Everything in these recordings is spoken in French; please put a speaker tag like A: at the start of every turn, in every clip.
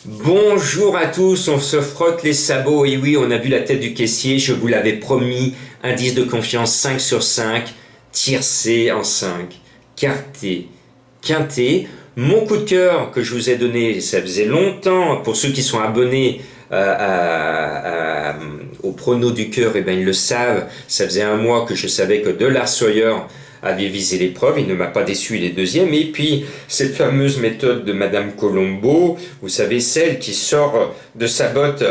A: Bonjour à tous, on se frotte les sabots et oui, on a vu la tête du caissier, je vous l'avais promis, indice de confiance 5 sur 5, tiercé en 5, quarté, quinté. Mon coup de cœur que je vous ai donné, ça faisait longtemps, pour ceux qui sont abonnés au prono du cœur, et ben ils le savent, ça faisait un mois que je savais que De La Sawyer avait visé l'épreuve, il ne m'a pas déçu, il est deuxième. Et puis, cette fameuse méthode de Madame Colombo, vous savez, celle qui sort de sa botte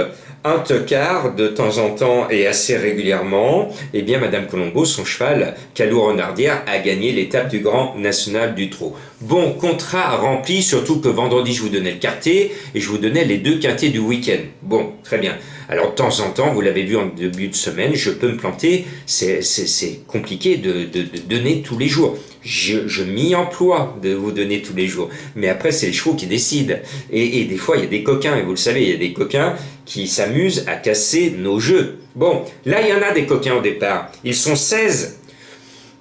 A: un tocard de temps en temps et assez régulièrement, eh bien, Madame Colombo, son cheval, Calou Renardière, a gagné l'étape du Grand National du Trot. Bon, contrat rempli, surtout que vendredi, je vous donnais le quartier et je vous donnais les deux quartiers du week-end. Bon, très bien. Alors, de temps en temps, vous l'avez vu en début de semaine, je peux me planter. C'est compliqué de donner tous les jours. Je m'y emploie de vous donner tous les jours. Mais après, c'est les chevaux qui décident. Et des fois, il y a des coquins, et vous le savez, il y a des coquins qui s'amusent à casser nos jeux. Bon, là, il y en a des coquins au départ. Ils sont 16.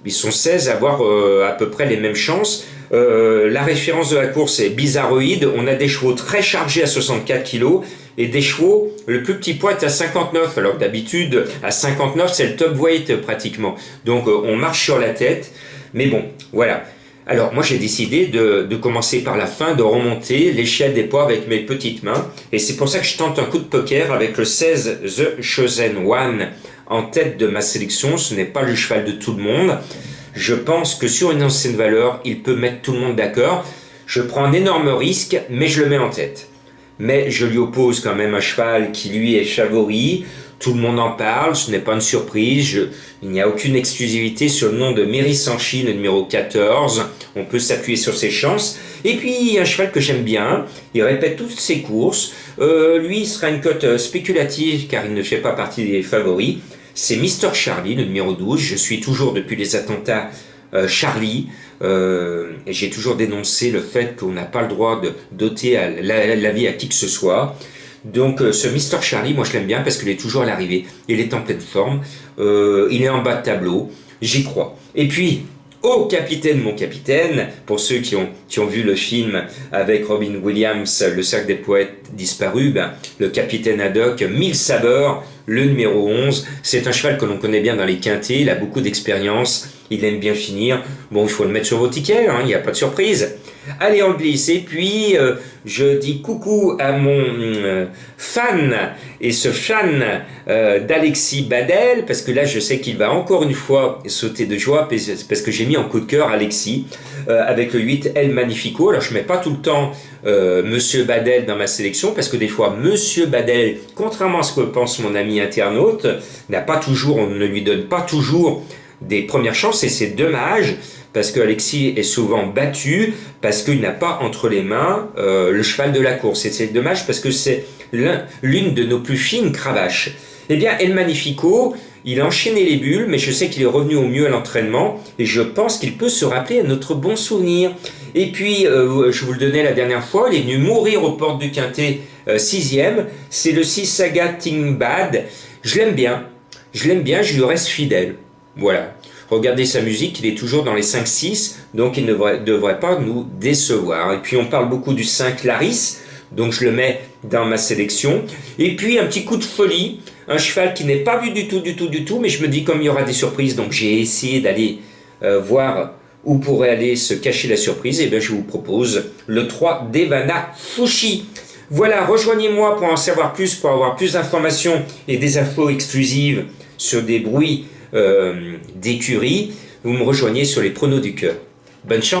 A: Ils sont 16 à avoir à peu près les mêmes chances. La référence de la course est bizarroïde. On a des chevaux très chargés à 64 kg et des chevaux, le plus petit poids est à 59, alors que d'habitude, à 59, c'est le top weight pratiquement. Donc on marche sur la tête. Mais bon, voilà. Alors moi j'ai décidé de commencer par la fin, de remonter l'échelle des poids avec mes petites mains. Et c'est pour ça que je tente un coup de poker avec le 16 The Chosen One en tête de ma sélection. Ce n'est pas le cheval de tout le monde. Je pense que sur une ancienne valeur, il peut mettre tout le monde d'accord. Je prends un énorme risque, mais je le mets en tête. Mais je lui oppose quand même un cheval qui lui est favori. Tout le monde en parle, ce n'est pas une surprise. Il n'y a aucune exclusivité sur le nom de Mary Sanchi, le numéro 14. On peut s'appuyer sur ses chances. Et puis, un cheval que j'aime bien. Il répète toutes ses courses. Lui, il sera une cote spéculative car il ne fait pas partie des favoris. C'est Mister Charlie, le numéro 12. Je suis toujours, depuis les attentats, Charlie. Et j'ai toujours dénoncé le fait qu'on n'a pas le droit de doter la vie à qui que ce soit. Donc ce Mister Charlie, moi je l'aime bien parce qu'il est toujours à l'arrivée. Il est en pleine forme. Il est en bas de tableau. J'y crois. Et puis, oh capitaine, mon capitaine, pour ceux qui ont vu le film avec Robin Williams, Le Cercle des Poètes disparus, le capitaine Haddock, 1000 sabeurs, le numéro 11, c'est un cheval que l'on connaît bien dans les quintés, il a beaucoup d'expérience, il aime bien finir. Bon, il faut le mettre sur vos tickets, il n'y a pas de surprise. Allez, on le glisse. Et puis, je dis coucou à mon fan, et ce fan d'Alexis Badel, parce que là, je sais qu'il va encore une fois sauter de joie, parce que j'ai mis en coup de cœur Alexis, avec le 8 El Magnifico. Alors, je mets pas tout le temps Monsieur Badel dans ma sélection, parce que des fois, Monsieur Badel, contrairement à ce que pense mon ami internaute, on ne lui donne pas toujours des premières chances, et c'est dommage, parce que Alexis est souvent battu, parce qu'il n'a pas entre les mains le cheval de la course. Et c'est dommage parce que c'est l'une de nos plus fines cravaches. Eh bien, El Magnifico, il a enchaîné les bulles, mais je sais qu'il est revenu au mieux à l'entraînement, et je pense qu'il peut se rappeler à notre bon souvenir. Et puis, je vous le donnais la dernière fois, il est venu mourir aux portes du Quintet 6e, c'est le 6 Saga Ting Bad. Je l'aime bien, je lui reste fidèle. Voilà. Regardez sa musique, il est toujours dans les 5-6, donc il ne devrait pas nous décevoir. Et puis on parle beaucoup du 5 Laris, donc je le mets dans ma sélection. Et puis un petit coup de folie, un cheval qui n'est pas vu du tout, mais je me dis comme il y aura des surprises, donc j'ai essayé d'aller voir où pourrait aller se cacher la surprise, et bien je vous propose le 3 Devana Fushi. Voilà, rejoignez-moi pour en savoir plus, pour avoir plus d'informations et des infos exclusives sur des bruits d'écurie. Vous me rejoignez sur les pronos du cœur. Bonne chance.